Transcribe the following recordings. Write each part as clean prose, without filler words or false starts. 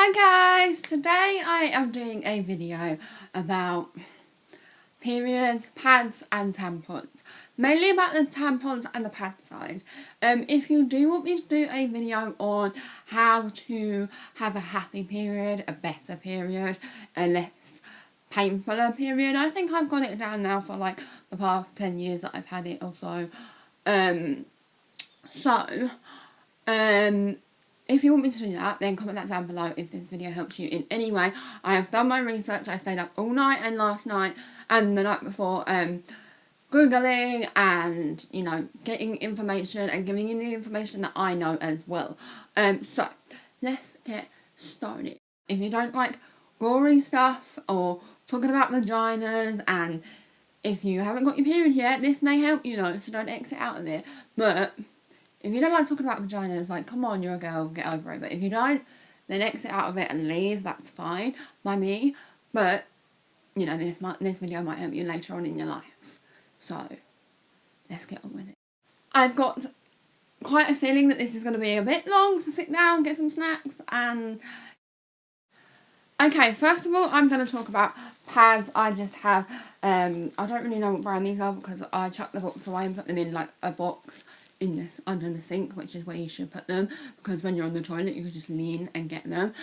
Hi guys, today I am doing a video about periods, pads and tampons. Mainly about the tampons and the pad side. If you do want me to do a video on how to have a happy period, a better period, a less painful period, I think I've got it down now for like the past 10 years that I've had it or so. If you want me to do that, then comment that down below if this video helps you in any way. I have done my research. I stayed up all night and last night and the night before Googling and, you know, getting information and giving you the information that I know as well. So, let's get started. If you don't like gory stuff or talking about vaginas, and if you haven't got your period yet, this may help you though, so don't exit out of it. But if you don't like talking about vaginas, like, come on, you're a girl, get over it. But if you don't, then exit out of it and leave. That's fine by me. But, you know, this video might help you later on in your life. So, let's get on with it. I've got quite a feeling that this is going to be a bit long, so sit down, get some snacks, and... Okay, first of all, I'm going to talk about pads. I just have, I don't really know what brand these are because I chucked the box away and put them in, like, a box in this under the sink, which is where you should put them, because when you're on the toilet you can just lean and get them.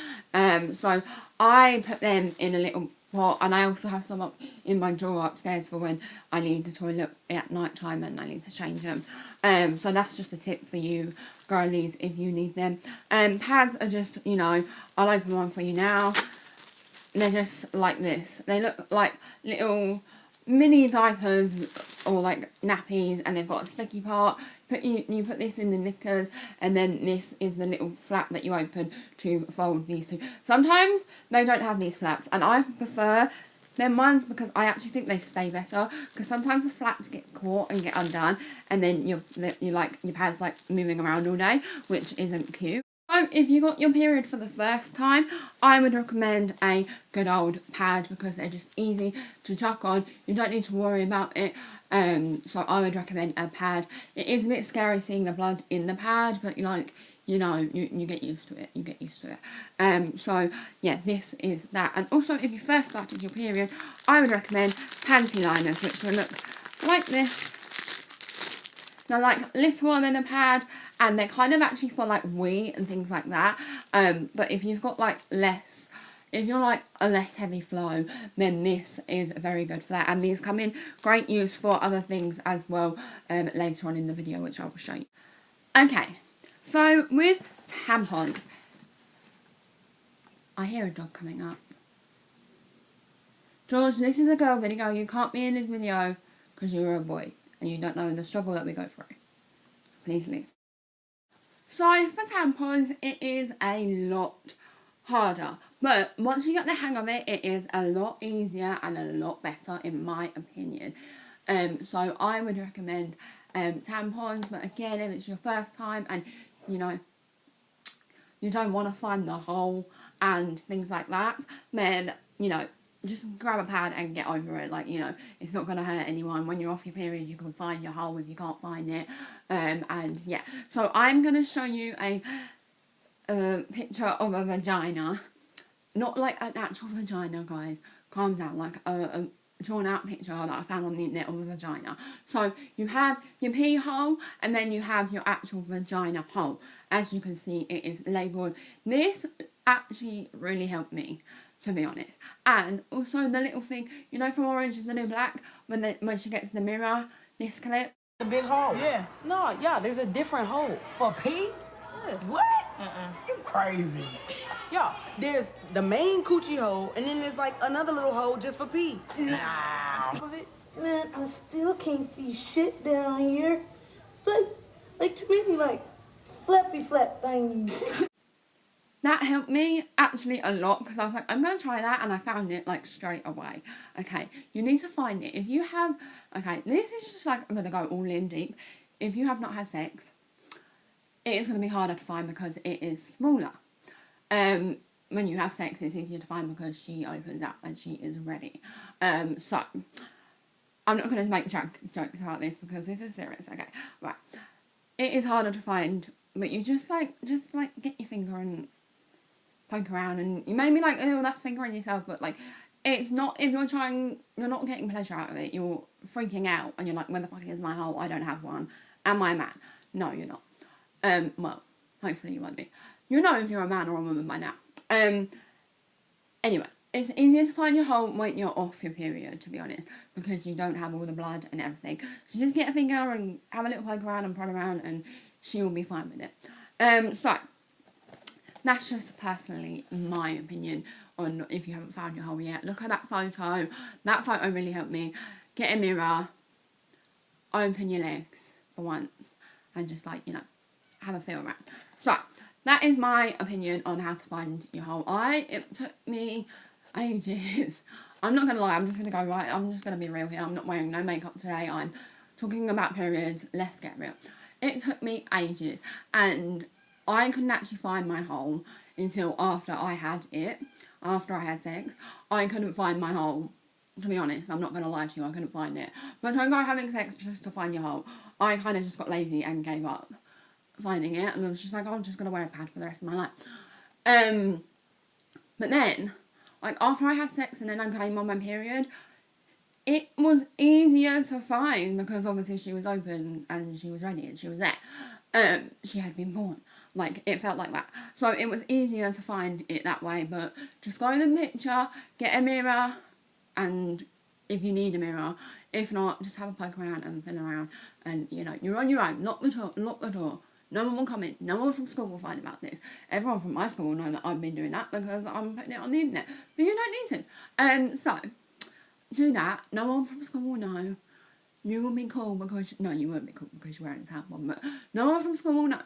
So I put them in a little pot, and I also have some up in my drawer upstairs for when I leave the toilet at night time and I need to change them. So that's just a tip for you girlies if you need them. Pads are just, you know, I'll open one for you now. They're just like this. They look like little mini diapers or like nappies, and they've got a sticky part. You put this in the knickers, and then this is the little flap that you open to fold these two. Sometimes they don't have these flaps, and I prefer them ones because I actually think they stay better, because sometimes the flaps get caught and get undone, and then you like your pads like moving around all day, which isn't cute. So if you got your period for the first time, I would recommend a good old pad because they're just easy to chuck on. You don't need to worry about it. So I would recommend a pad. It is a bit scary seeing the blood in the pad, but like, you know, you get used to it. You get used to it. So yeah, this is that. And also, if you first started your period, I would recommend panty liners, which will look like this. They're like littler than a pad, and they're kind of actually for like wee and things like that. But if you've got like less, if you're like a less heavy flow, then this is a very good for that. And these come in great use for other things as well later on in the video, which I will show you. Okay, so with tampons, I hear a dog coming up. George, this is a girl video. You can't be in this video because you're a boy and you don't know the struggle that we go through. So please leave. So for tampons, it is a lot harder, but once you get the hang of it, it is a lot easier and a lot better in my opinion. So I would recommend tampons, but again, if it's your first time and you know you don't want to find the hole and things like that, then you know, just grab a pad and get over it. Like, you know, it's not going to hurt anyone. When you're off your period, you can find your hole if you can't find it. And yeah, so I'm going to show you a picture of a vagina. Not like an actual vagina, guys. Calm down. Like a drawn out picture that I found on the internet of a vagina. So you have your pee hole, and then you have your actual vagina hole. As you can see, it is labelled. This actually really helped me, to be honest. And also the little thing, you know, from Orange is the New Black, when she gets the mirror, this clip. The big hole. Yeah. No, yeah, there's a different hole. For pee? Yeah. What? You crazy. Yeah, there's the main coochie hole, and then there's like another little hole just for pee. Nah. Man, I still can't see shit down here. It's like too many like flappy flap things. That helped me actually a lot, because I was like, I'm going to try that, and I found it like straight away. Okay, you need to find it. If you have, okay, this is just like, I'm going to go all in deep. If you have not had sex, it is going to be harder to find because it is smaller. When you have sex, it's easier to find because she opens up and she is ready. So, I'm not going to make jokes about this because this is serious. Okay, right. It is harder to find, but you just get your finger and poke around, and you may be like, oh, that's fingering yourself, but like, it's not, if you're not getting pleasure out of it, you're freaking out, and you're like, where the fuck is my hole? I don't have one. Am I a man? No, you're not. Well, hopefully you won't be. You'll know if you're a man or a woman by now. Anyway, it's easier to find your hole when you're off your period, to be honest, because you don't have all the blood and everything. So just get a finger and have a little poke around and prod around, and she will be fine with it. So, that's just personally my opinion on if you haven't found your hole yet. Look at that photo. That photo really helped me. Get a mirror, open your legs for once, and just like, you know, have a feel around. So, that is my opinion on how to find your hole. It took me ages. I'm not going to lie, I'm just going to go right. I'm just going to be real here. I'm not wearing no makeup today. I'm talking about periods. Let's get real. It took me ages, and I couldn't actually find my hole until after I had it. After I had sex, I couldn't find my hole. To be honest, I'm not going to lie to you, I couldn't find it. But don't go having sex just to find your hole. I kind of just got lazy and gave up finding it, and I was just like, oh, I'm just going to wear a pad for the rest of my life. But then, like, after I had sex and then I came on my period, it was easier to find because obviously she was open and she was ready and she was there. She had been born. Like, it felt like that. So it was easier to find it that way, but just go in the picture, get a mirror, and if you need a mirror, if not, just have a poke around and fiddle around, and, you know, you're on your own. Lock the door. No one will come in. No one from school will find about this. Everyone from my school will know that I've been doing that because I'm putting it on the internet. But you don't need to. So, do that. No one from school will know. You will be cool because... No, you won't be cool because you're wearing a tampon. But no one from school will know.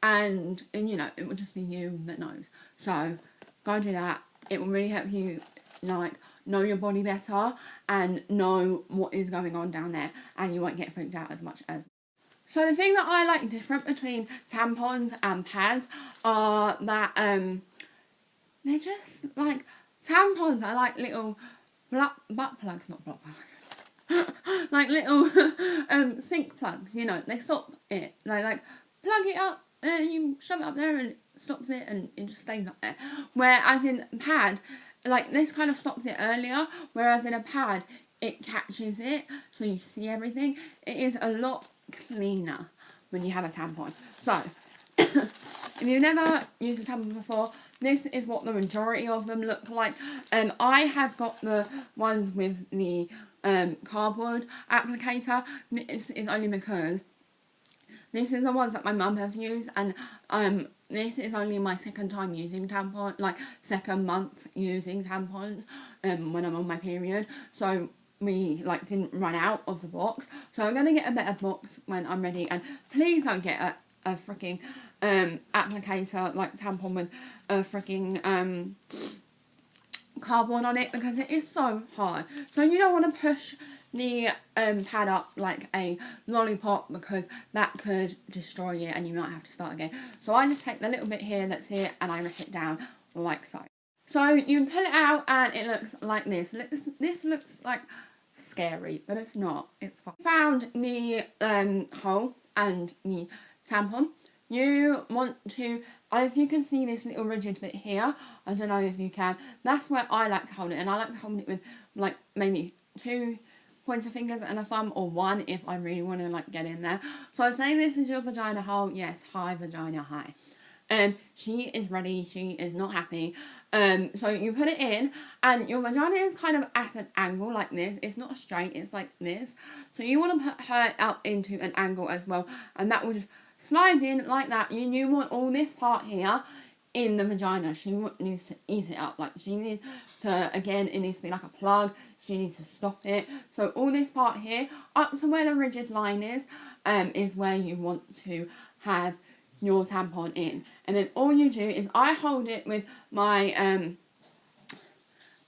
And you know, it will just be you that knows. So, go do that. It will really help you, like, know your body better and know what is going on down there. And you won't get freaked out as much as... So the thing that I like different between tampons and pads are that they're just like, tampons are like little butt plugs, not butt plugs, like little sink plugs, you know, they stop it, they like plug it up and you shove it up there and it stops it and it just stays up there. Whereas in pad, like this kind of stops it earlier, whereas in a pad it catches it so you see everything. It is a lot cleaner when you have a tampon. So, if you've never used a tampon before, this is what the majority of them look like. I have got the ones with the cardboard applicator. This is only because this is the ones that my mum has used, and this is only my second time using tampon, like second month using tampons when I'm on my period. So we like didn't run out of the box, so I'm gonna get a better box when I'm ready. And please don't get a freaking applicator like tampon with a freaking cardboard on it, because it is so hard. So you don't want to push the pad up like a lollipop, because that could destroy it and you might have to start again. So I just take the little bit here that's here and I rip it down like so. So you pull it out and it looks like this. This looks like scary, but it's not. It's fine. Found the hole and the tampon. You want to, if you can see this little rigid bit here, I don't know if you can, that's where I like to hold it, and I like to hold it with like maybe 2 pointer fingers and a thumb, or 1 if I really want to like get in there. So say this is your vagina hole, yes, high vagina high. She is ready, she is not happy. So you put it in, and your vagina is kind of at an angle like this. It's not straight, it's like this. So you want to put her out into an angle as well, and that will just slide in like that. You want all this part here in the vagina. She needs to eat it up. Like, she needs to, again, it needs to be like a plug. She needs to stop it. So all this part here, up to where the rigid line is where you want to have your tampon in. And then all you do is, I hold it with my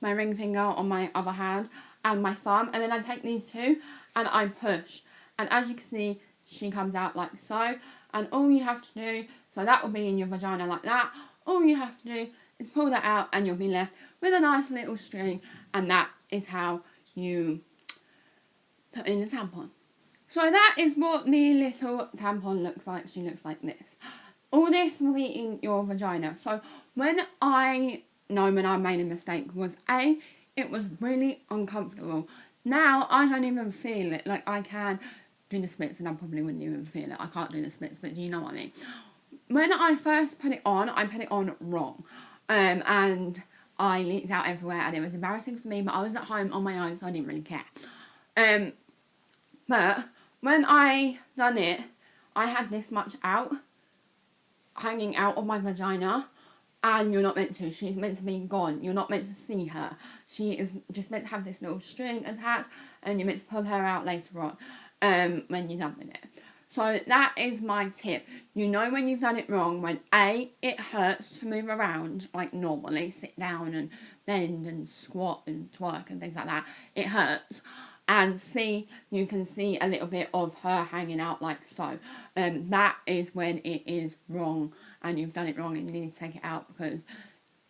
my ring finger on my other hand and my thumb, and then I take these two and I push. And as you can see, she comes out like so. And all you have to do, so that will be in your vagina like that. All you have to do is pull that out and you'll be left with a nice little string. And that is how you put in the tampon. So that is what the little tampon looks like. She looks like this. all this will be in your vagina. So when I made a mistake was it was really uncomfortable. Now I don't even feel it. Like, I can do the splits and I probably wouldn't even feel it. I can't do the splits, but do you know what I mean? When I first put it on, I put it on wrong. And I leaked out everywhere and it was embarrassing for me, but I was at home on my own, so I didn't really care. But when I done it, I had this much hanging out of my vagina, and you're not meant to. She's meant to be gone. You're not meant to see her. She is just meant to have this little string attached, and you're meant to pull her out later on when you're done with it. So that is my tip. You know when you've done it wrong when it hurts to move around like normally, sit down and bend and squat and twerk and things like that. It hurts. And you can see a little bit of her hanging out like so. That is when it is wrong and you've done it wrong and you need to take it out, because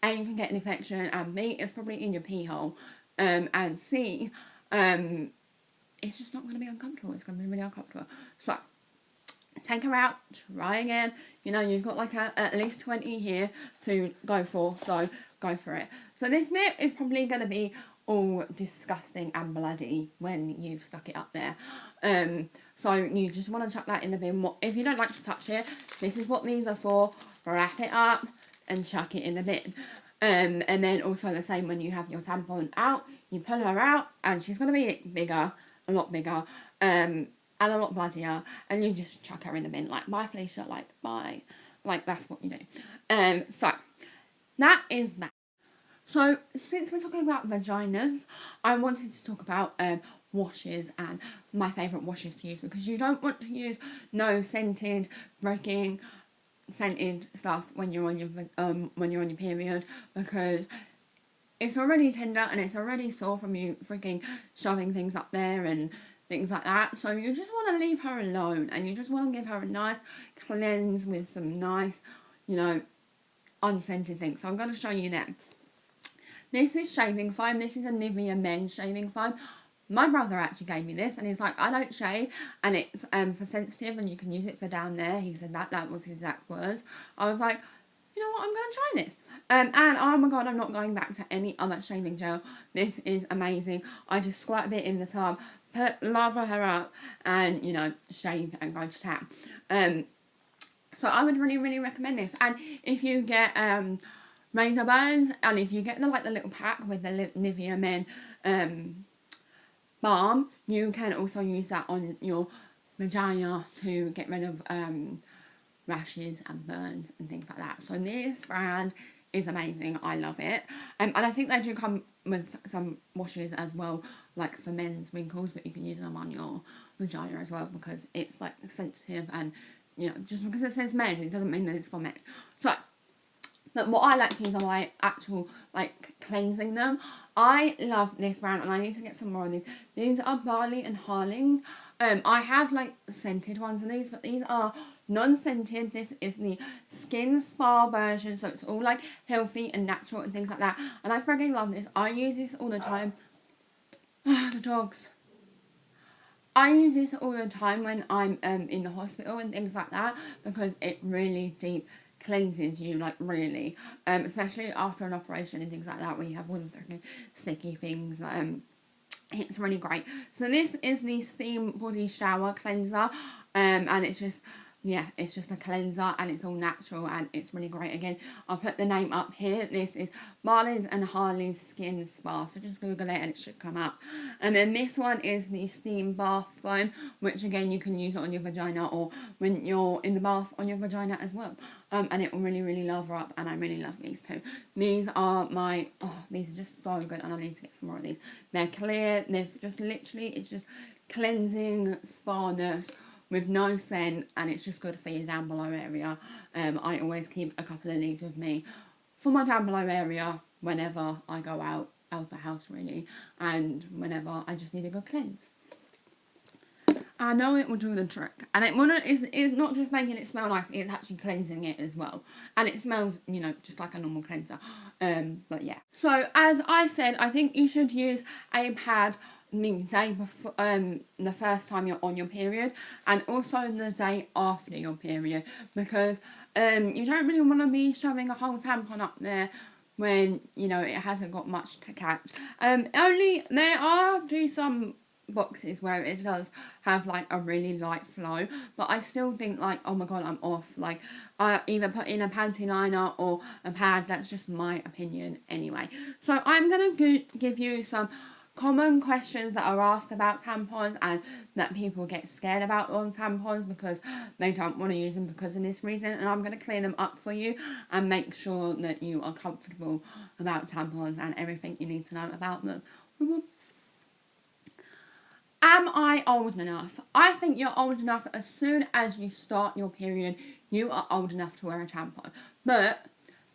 A, you can get an infection, and B, it's probably in your pee hole, and C, it's just not going to be uncomfortable. It's going to be really uncomfortable. So take her out, try again. You know, you've got like at least 20 here to go for, so go for it. So this bit is probably going to be all disgusting and bloody when you've stuck it up there. So you just want to chuck that in the bin. If you don't like to touch it, this is what these are for. Wrap it up and chuck it in the bin. And then also the same when you have your tampon out, you pull her out and she's going to be bigger, a lot bigger, and a lot bloodier, and you just chuck her in the bin, like, bye Felicia, like, bye. Like, that's what you do. So that is that. So, since we're talking about vaginas, I wanted to talk about washes and my favourite washes to use, because you don't want to use no scented, breaking, scented stuff when you're on your period, because it's already tender and it's already sore from you freaking shoving things up there and things like that. So you just want to leave her alone and you just want to give her a nice cleanse with some nice, you know, unscented things. So I'm going to show you them. This is shaving foam. This is a Nivea men's shaving foam. My brother actually gave me this and he's like, I don't shave and it's for sensitive and you can use it for down there. He said that was his exact words. I was like, you know what, I'm going to try this. And oh my god, I'm not going back to any other shaving gel. This is amazing. I just squirt a bit in the tub, lather her up and, you know, shave and go to town. So I would really, really recommend this. And if you get razor burns, and if you get the little pack with the Nivea Men balm, you can also use that on your vagina to get rid of rashes and burns and things like that. So this brand is amazing. I love it. And I think they do come with some washes as well, like for men's wrinkles, but you can use them on your vagina as well, because it's like sensitive, and you know, just because it says men, it doesn't mean that it's for men. So, but what I like to use are my actual, like, cleansing them. I love this brand and I need to get some more of these. These are Barley and Harling. I have, like, scented ones of these, but these are non-scented. This is the Skin Spa version, so it's all, like, healthy and natural and things like that. And I freaking love this. I use this all the time. The dogs. I use this all the time when I'm in the hospital and things like that, because it really deep cleanses you, like, really, especially after an operation and things like that, where you have all the sticky things. It's really great. So this is the Steam Body Shower Cleanser, and it's just, yeah, it's just a cleanser and it's all natural and it's really great. Again, I'll put the name up here. This is Marlin's and Harley's Skin Spa, so just Google it and it should come up. And then this one is the Steam Bath Foam, which again you can use it on your vagina or when you're in the bath on your vagina as well. And it will really, really lather up, and I really love these too. These are these are just so good, and I need to get some more of these. They're clear, they're just literally, it's just cleansing spa-ness with no scent, and it's just good for your down below area. I always keep a couple of these with me for my down below area whenever I go out of the house, really, and whenever I just need a good cleanse. I know it will do the trick, and it's not just making it smell nice, it's actually cleansing it as well, and it smells, you know, just like a normal cleanser. But yeah, so as I said, I think you should use a pad the day before, the first time you're on your period, and also the day after your period, because You don't really want to be shoving a whole tampon up there when, you know, it hasn't got much to catch. Do some boxes where it does have like a really light flow, but I still think like, oh my god, I'm off. Like, I either put in a panty liner or a pad. That's just my opinion anyway. So I'm gonna give you some common questions that are asked about tampons and that people get scared about on tampons because they don't want to use them because of this reason, and I'm going to clear them up for you and make sure that you are comfortable about tampons and everything you need to know about them. Am I old enough? I think you're old enough as soon as you start your period. You are old enough to wear a tampon. But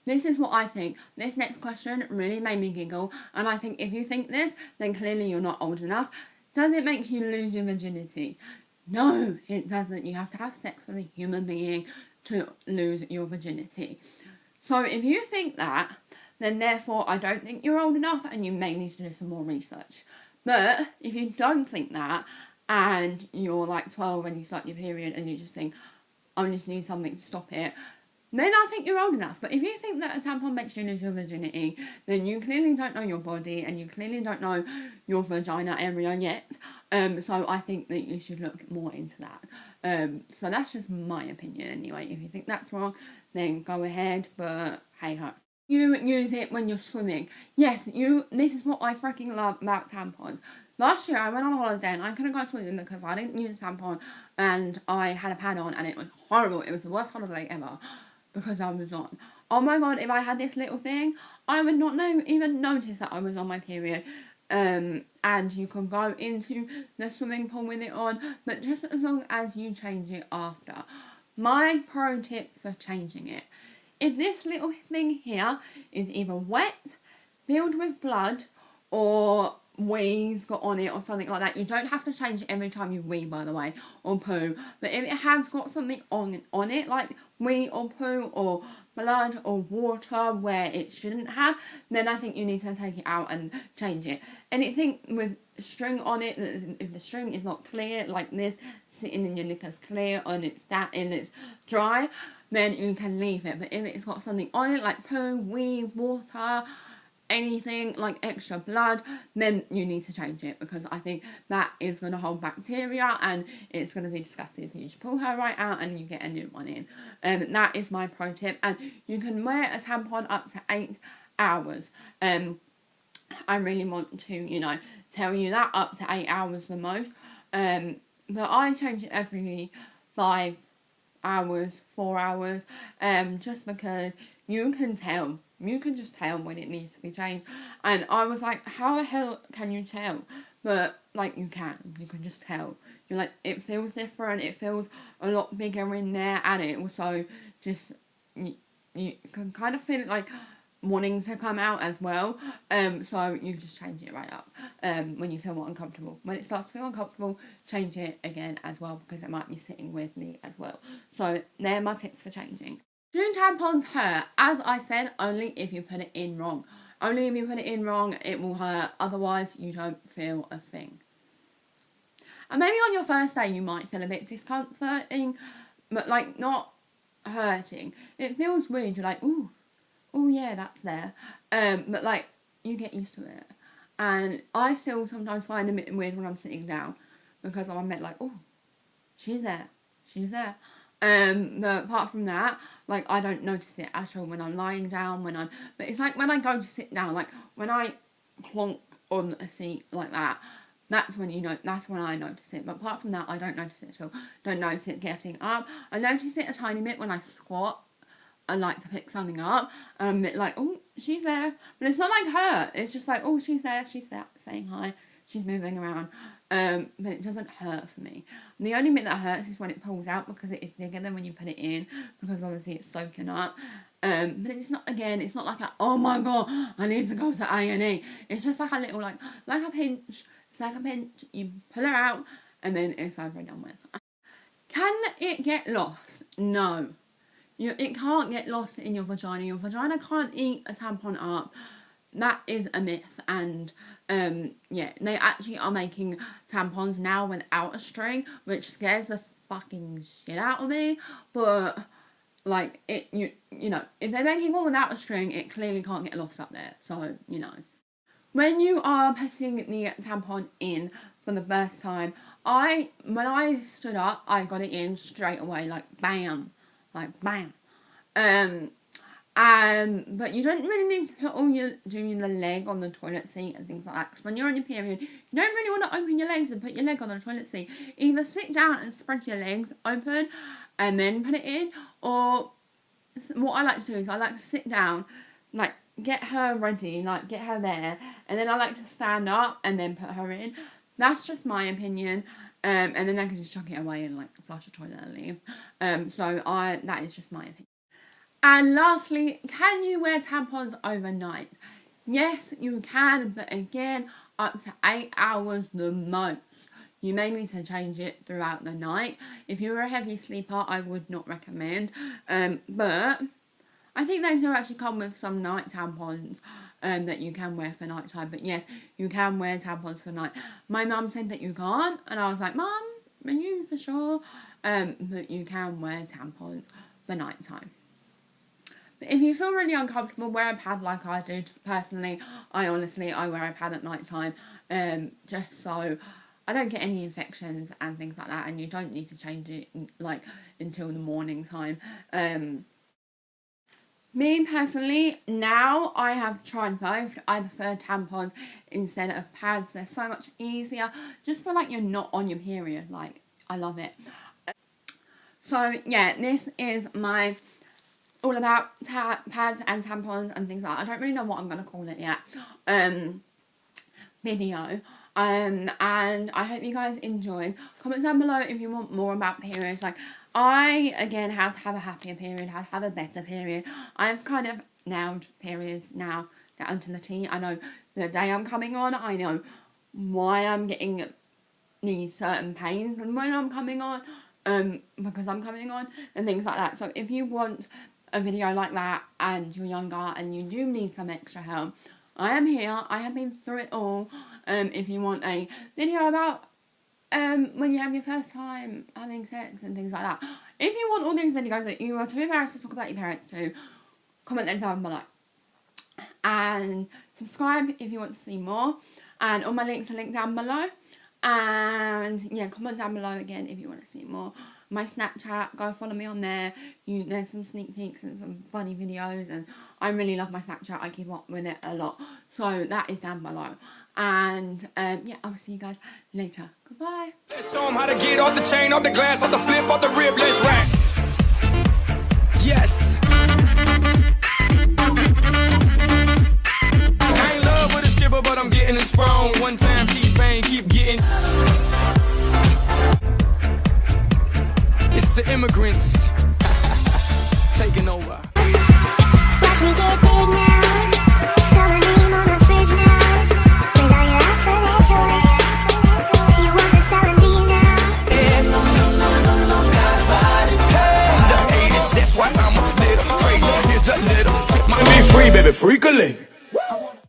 this is what I think. This next question really made me giggle, and I think if you think this, then clearly you're not old enough. Does it make you lose your virginity? No, it doesn't. You have to have sex with a human being to lose your virginity. So if you think that, then therefore I don't think you're old enough and you may need to do some more research. But if you don't think that and you're like 12 and you start your period and you just think, I just need something to stop it, then I think you're old enough. But if you think that a tampon makes you lose your virginity, then you clearly don't know your body and you clearly don't know your vagina area yet. So I think that you should look more into that. So that's just my opinion anyway. If you think that's wrong, then go ahead, but hey ho. You use it when you're swimming. Yes, this is what I freaking love about tampons. Last year I went on holiday and I couldn't go swimming because I didn't use a tampon and I had a pad on and it was horrible. It was the worst holiday ever because I was on. Oh my god, if I had this little thing, I would not even notice that I was on my period. And you can go into the swimming pool with it on, but just as long as you change it after. My pro tip for changing it. If this little thing here is either wet, filled with blood, or wee's got on it or something like that, you don't have to change it every time you wee, by the way, or poo. But if it has got something on it, like wee or poo or blood or water where it shouldn't have, then I think you need to take it out and change it. Anything with string on it, if the string is not clear, like this, sitting in your knickers clear and it's dry, then you can leave it. But if it's got something on it, like poo, wee, water, anything like extra blood, then you need to change it because I think that is going to hold bacteria and it's going to be disgusting. So you just pull her right out and you get a new one in. That is my pro tip. And you can wear a tampon up to 8 hours. I really want to, tell you that up to 8 hours the most. But I change it every 5 hours, 4 hours, just because you can tell. You can just tell when it needs to be changed. And I was like, how the hell can you tell? But, like, you can just tell. You're like, it feels different, it feels a lot bigger in there, and it also just, you can kind of feel it, like, wanting to come out as well. So you just change it right up when you feel uncomfortable. When it starts to feel uncomfortable, change it again as well because it might be sitting weirdly as well. So they're my tips for changing. Do tampons hurt? As I said, only if you put it in wrong. Only if you put it in wrong, it will hurt. Otherwise, you don't feel a thing. And maybe on your first day, you might feel a bit discomforting, but like not hurting. It feels weird. You're like, ooh, oh yeah, that's there. But like, you get used to it. And I still sometimes find it a bit weird when I'm sitting down because I'm a bit like, oh, she's there. But apart from that, like, I don't notice it at all when I'm lying down, but it's like when I go to sit down, like, when I plonk on a seat like that, that's when I notice it. But apart from that, I don't notice it at all. Don't notice it getting up. I notice it a tiny bit when I squat. I like to pick something up, and I'm a bit like, oh, she's there. But it's not like her. It's just like, oh, she's there, saying hi, she's moving around. But it doesn't hurt for me. And the only bit that hurts is when it pulls out because it is bigger than when you put it in because obviously it's soaking up. But it's not like oh my god, I need to go to A&E. It's just like a little, like a pinch. It's like a pinch. You pull her out and then it's over and done with. Can it get lost? No. It can't get lost in your vagina. Your vagina can't eat a tampon up. That is a myth, and they actually are making tampons now without a string, which scares the fucking shit out of me. But like it, you know, if they're making one without a string, it clearly can't get lost up there. So, you know. When you are putting the tampon in for the first time, when I stood up, I got it in straight away, like bam. But you don't really need to put do the leg on the toilet seat and things like that. Because when you're on your period, you don't really want to open your legs and put your leg on the toilet seat. Either sit down and spread your legs open and then put it in. Or what I like to do is I like to sit down, like get her ready, like get her there. And then I like to stand up and then put her in. That's just my opinion. And then I can just chuck it away and like flush the toilet and leave. That is just my opinion. And lastly, can you wear tampons overnight? Yes, you can, but again, up to 8 hours the most. You may need to change it throughout the night. If you're a heavy sleeper, I would not recommend. But I think they do actually come with some night tampons that you can wear for night time. But yes, you can wear tampons for night. My mum said that you can't, and I was like, Mum, are you for sure? But you can wear tampons for night time. But if you feel really uncomfortable, wear a pad like I do. Personally, I wear a pad at night time, just so I don't get any infections and things like that, and you don't need to change it like until the morning time. Me personally, now I have tried both. I prefer tampons instead of pads. They're so much easier. Just feel like you're not on your period. Like, I love it. So yeah, this is my all about pads and tampons and things like that. I don't really know what I'm going to call it yet. Video. And I hope you guys enjoyed. Comment down below if you want more about periods. Like, I, again, had to have a happier period, had to have a better period. I've kind of nailed periods now down to the T. I know the day I'm coming on, I know why I'm getting these certain pains and when I'm coming on, because I'm coming on and things like that. So if you want a video like that and you're younger and you do need some extra help, I am here. I have been through it all. If you want a video about when you have your first time having sex and things like that. If you want all these videos that you are too embarrassed to talk about your parents to, comment them down below. And subscribe if you want to see more. And all my links are linked down below. And yeah, comment down below again if you want to see more. My Snapchat, go follow me on there. There's some sneak peeks and some funny videos, and I really love my Snapchat. I keep up with it a lot, so that is down below. And yeah, I'll see you guys later. Goodbye. Show them how to get off the chain, off the glass, off the flip, off the rib. Let's rack. Yes. I ain't love with a stripper, but I'm getting it sprung. One time, keep bang, keep getting. It's the immigrants taking over. Watch me get big now. Spell my name on the fridge now. With all your alphabet toys. You want the spelling bee now? Yeah, no, not about it. Hey, the 80s, that's why I'm a little crazy. Here's a little. Be free, baby, freakily.